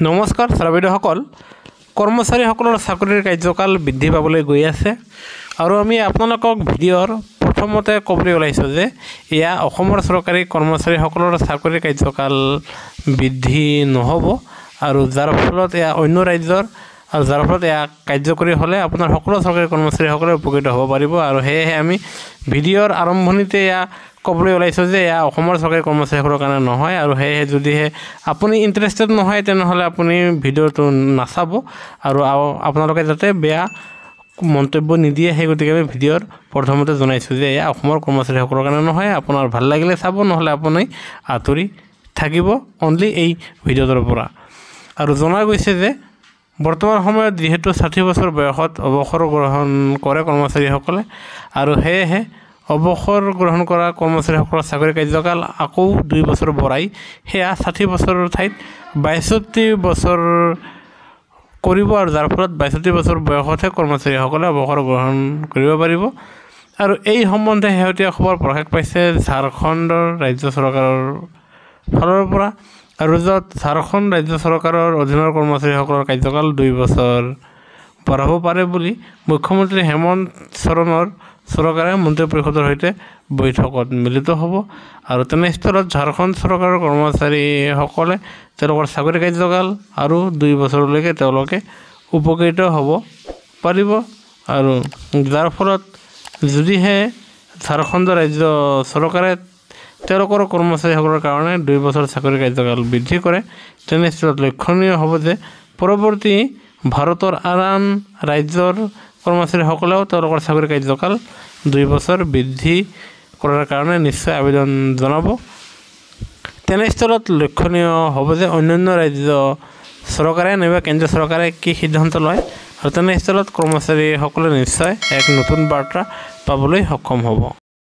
নমস্কাৰ ছাত্ৰসকল কৰ্মচাৰীসকলৰ চাকৰিৰ কাৰ্যকাল বৃদ্ধি পাবলৈ গৈ আছে আৰু আমি আপোনালোকক ভিডিঅ'ৰ প্ৰথমতে ক'বলৈ ওলাইছোঁ যে এয়া অসমৰ চৰকাৰী কৰ্মচাৰীসকলৰ চাকৰিৰ কাৰ্যকাল বৃদ্ধি নহ'ব আৰু যাৰ ফলত এয়া অন্য ৰাজ্যৰ আৰু যাৰ ফলত এয়া কাৰ্যকৰী হ'লে আপোনাৰ সকলো চৰকাৰী কৰ্মচাৰীসকলে উপকৃত হ'ব পাৰিব আৰু সেয়েহে আমি ভিডিঅ'ৰ আৰম্ভণিতে এয়া ক'বলৈ ওলাইছোঁ যে এয়া অসমৰ চৰকাৰী কৰ্মচাৰীসকলৰ কাৰণে নহয় আৰু সেয়েহে যদিহে আপুনি ইণ্টাৰেষ্টেড নহয় তেনেহ'লে আপুনি ভিডিঅ'টো নাচাব আৰু আপোনালোকে যাতে বেয়া মন্তব্য নিদিয়ে সেই গতিকে আমি ভিডিঅ'ৰ প্ৰথমতে জনাইছোঁ যে এয়া অসমৰ কৰ্মচাৰীসকলৰ কাৰণে নহয় আপোনাৰ ভাল লাগিলে চাব নহ'লে আপুনি আঁতৰি থাকিব অনলি এই ভিডিঅ'টোৰ পৰা আৰু জনা গৈছে যে বৰ্তমান সময়ত যিহেতু 60 বছৰ বয়সত অৱসৰ গ্ৰহণ কৰে কৰ্মচাৰীসকলে আৰু সেয়েহে অৱসৰ গ্ৰহণ কৰা কৰ্মচাৰীসকলৰ চাকৰি কাৰ্যকাল আকৌ 2 বছৰ বঢ়াই সেয়া 60 বছৰৰ ঠাইত 62 বছৰ কৰিব আৰু যাৰ ফলত 62 বছৰ বয়সতহে কৰ্মচাৰীসকলে অৱসৰ গ্ৰহণ কৰিব পাৰিব আৰু এই সম্বন্ধে শেহতীয়া খবৰ প্ৰকাশ পাইছে ঝাৰখণ্ডৰ ৰাজ্য চৰকাৰৰ ফালৰ পৰা আৰু য'ত ঝাৰখণ্ড ৰাজ্য চৰকাৰৰ অধীনৰ কৰ্মচাৰীসকলৰ কাৰ্যকাল 2 বছৰ বঢ়াব পাৰে বুলি মুখ্যমন্ত্ৰী হেমন্ত চৰণৰ চৰকাৰে মন্ত্ৰী পৰিষদৰ সৈতে বৈঠকত মিলিত হ'ব আৰু তেনেস্থলত ঝাৰখণ্ড চৰকাৰৰ কৰ্মচাৰীসকলে তেওঁলোকৰ চাকৰি কাৰ্যকাল আৰু 2 বছৰলৈকে তেওঁলোকে উপকৃত হ'ব পাৰিব আৰু যাৰ ফলত যদিহে ঝাৰখণ্ড ৰাজ্য চৰকাৰে তেওঁলোকৰ কৰ্মচাৰীসকলৰ কাৰণে 2 বছৰ চাকৰি কাৰ্যকাল বৃদ্ধি কৰে তেনেস্থলত লক্ষণীয় হ'ব যে পৰৱৰ্তী ভাৰতৰ আন ৰাজ্যৰ কৰ্মচাৰীসকলেও তেওঁলোকৰ চাকৰি কাৰ্যকাল 2 বছৰ বৃদ্ধি কৰাৰ কাৰণে নিশ্চয় আবেদন জনাব তেনেস্থলত লক্ষণীয় হ'ব যে অন্যান্য ৰাজ্য চৰকাৰে নাইবা কেন্দ্ৰীয় চৰকাৰে কি সিদ্ধান্ত লয় আৰু তেনেস্থলত কৰ্মচাৰীসকলে নিশ্চয় এক নতুন বাৰ্তা পাবলৈ সক্ষম হ'ব।